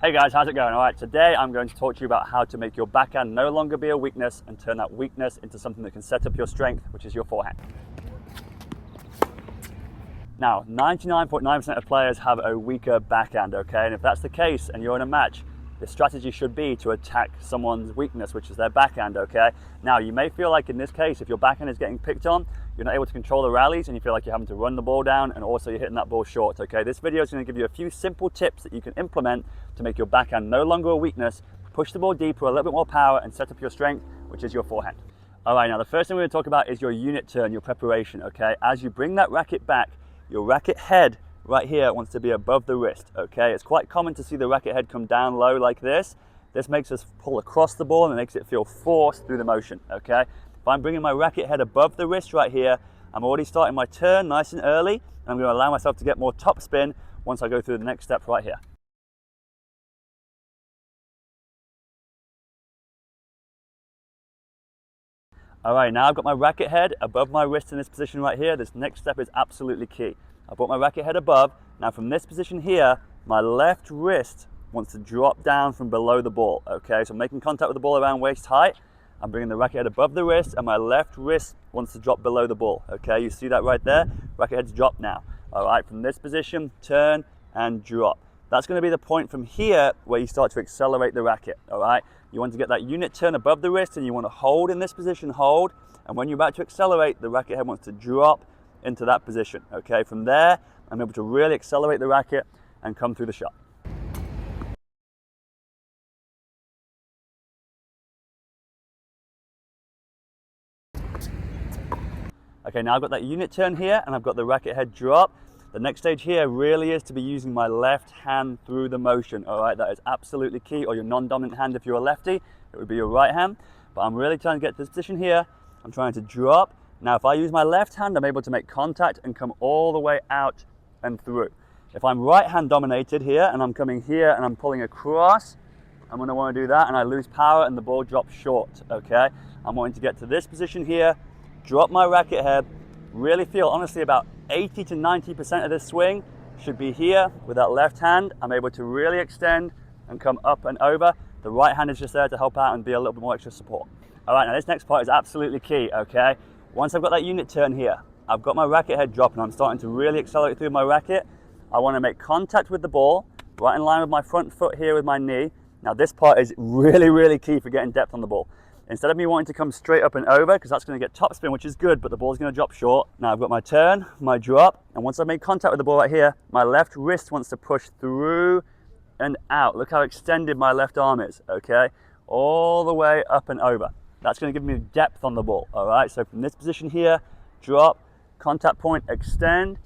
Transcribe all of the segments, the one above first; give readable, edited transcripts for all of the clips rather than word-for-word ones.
Hey guys, how's it going? All right, today I'm going to talk to you about how to make your backhand no longer be a weakness and turn that weakness into something that can set up your strength, which is your forehand. Now, 99.9% of players have a weaker backhand, okay? And if that's the case and you're in a match, the strategy should be to attack someone's weakness, which is their backhand, okay? Now, you may feel like in this case, if your backhand is getting picked on, you're not able to control the rallies and you feel like you're having to run the ball down and also you're hitting that ball short, okay? This video is going to give you a few simple tips that you can implement to make your backhand no longer a weakness, push the ball deeper, a little bit more power and set up your strength, which is your forehand. All right, now the first thing we're going to talk about is your unit turn, your preparation, okay? As you bring that racket back, your racket head right here wants to be above the wrist, okay? It's quite common to see the racket head come down low like this. This makes us pull across the ball and it makes it feel forced through the motion, okay? If I'm bringing my racket head above the wrist right here, I'm already starting my turn nice and early, and I'm going to allow myself to get more top spin once I go through the next step right here. All right, now I've got my racket head above my wrist in this position right here. This next step is absolutely key. I brought my racket head above. Now from this position here, my left wrist wants to drop down from below the ball, okay? So I'm making contact with the ball around waist height. I'm bringing the racket head above the wrist and my left wrist wants to drop below the ball, okay? You see that right there? Racket head's dropped now. All right, from this position, turn and drop. That's going to be the point from here where you start to accelerate the racket, all right? You want to get that unit turn above the wrist and you want to hold in this position, hold. And when you're about to accelerate, the racket head wants to drop into that position, okay? From there, I'm able to really accelerate the racket and come through the shot. Okay, now I've got that unit turn here and I've got the racket head drop. The next stage here really is to be using my left hand through the motion, all right? That is absolutely key, or your non-dominant hand if you're a lefty, it would be your right hand. But I'm really trying to get to this position here. I'm trying to drop. Now, if I use my left hand, I'm able to make contact and come all the way out and through. If I'm right hand dominated here and I'm coming here and I'm pulling across, I'm gonna wanna do that and I lose power and the ball drops short, okay? I'm wanting to get to this position here, drop my racket head, really feel honestly about 80 to 90% of this swing should be here with that left hand. I'm able to really extend and come up and over. The right hand is just there to help out and be a little bit more extra support. All right, now this next part is absolutely key, okay? Once I've got that unit turn here, I've got my racket head drop and I'm starting to really accelerate through my racket. I want to make contact with the ball, right in line with my front foot here with my knee. Now this part is really, really key for getting depth on the ball. Instead of me wanting to come straight up and over, because that's going to get top spin, which is good, but the ball's going to drop short. Now I've got my turn, my drop, and once I've made contact with the ball right here, my left wrist wants to push through and out. Look how extended my left arm is, okay? All the way up and over. That's going to give me depth on the ball, all right? So from this position here, drop, contact point, extend.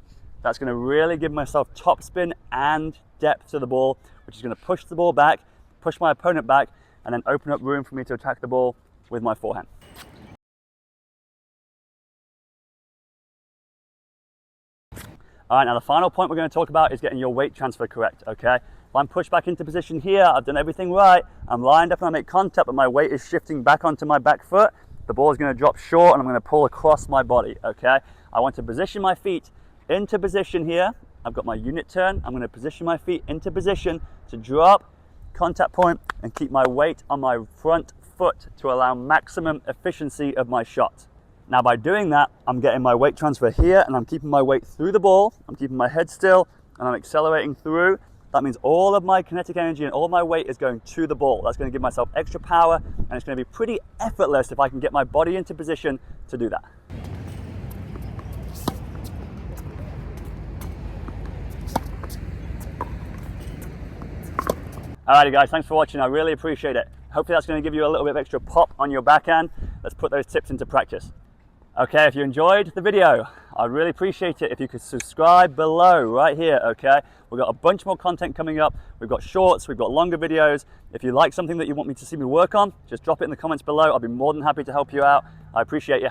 That's going to really give myself top spin and depth to the ball, which is going to push the ball back, push my opponent back, and then open up room for me to attack the ball with my forehand. All right, now the final point we're going to talk about is getting your weight transfer correct, okay? If I'm pushed back into position here, I've done everything right, I'm lined up and I make contact, but my weight is shifting back onto my back foot, the ball is going to drop short and I'm going to pull across my body, okay? I want to position my feet into position here. I've got my unit turn. I'm going to position my feet into position to drop, contact point, and keep my weight on my front foot to allow maximum efficiency of my shot. Now by doing that, I'm getting my weight transfer here and I'm keeping my weight through the ball, I'm keeping my head still and I'm accelerating through. That means all of my kinetic energy and all my weight is going to the ball. That's going to give myself extra power and it's going to be pretty effortless if I can get my body into position to do that. Alrighty guys, thanks for watching, I really appreciate it. Hopefully that's going to give you a little bit of extra pop on your backhand. Let's put those tips into practice. Okay, if you enjoyed the video, I'd really appreciate it if you could subscribe below right here, okay? We've got a bunch more content coming up. We've got shorts, we've got longer videos. If you like something that you want me to see me work on, just drop it in the comments below. I'll be more than happy to help you out. I appreciate you.